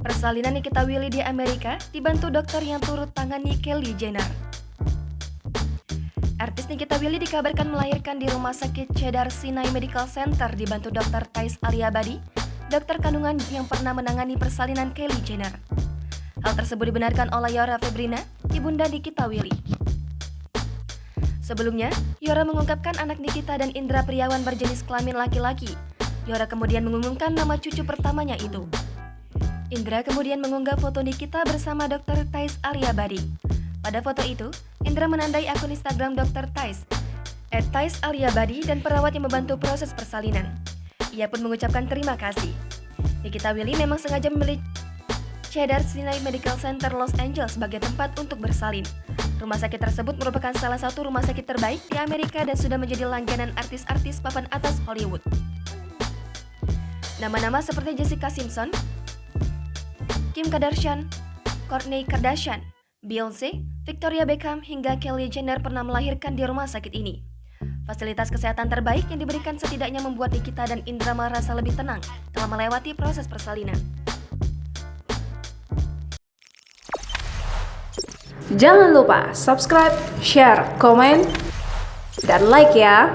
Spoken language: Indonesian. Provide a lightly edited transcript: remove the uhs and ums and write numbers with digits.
Persalinan Nikita Willy di Amerika dibantu dokter yang turut tangani Kylie Jenner. Artis Nikita Willy dikabarkan melahirkan di Rumah Sakit Cedars-Sinai Medical Center dibantu Dr. Thais Aryabadi, dokter kandungan yang pernah menangani persalinan Kylie Jenner. Hal tersebut dibenarkan oleh Yora Febrina, ibunda Nikita Willy. Sebelumnya, Yora mengungkapkan anak Nikita dan Indra Priawan berjenis kelamin laki-laki. Yora kemudian mengumumkan nama cucu pertamanya itu. Indra kemudian mengunggah foto Nikita bersama Dr. Thais Aryabadi. Pada foto itu, Indra menandai akun Instagram Dr. Thais, @ThaisAryabadi dan perawat yang membantu proses persalinan. Ia pun mengucapkan terima kasih. Nikita Willy memang sengaja memilih Cedars-Sinai Medical Center Los Angeles sebagai tempat untuk bersalin. Rumah sakit tersebut merupakan salah satu rumah sakit terbaik di Amerika dan sudah menjadi langganan artis-artis papan atas Hollywood. Nama-nama seperti Jessica Simpson, Kim Kardashian, Kourtney Kardashian, Beyonce, Victoria Beckham hingga Kylie Jenner pernah melahirkan di rumah sakit ini. Fasilitas kesehatan terbaik yang diberikan setidaknya membuat Nikita dan Indra merasa lebih tenang telah melewati proses persalinan. Jangan lupa subscribe, share, komen, dan like ya!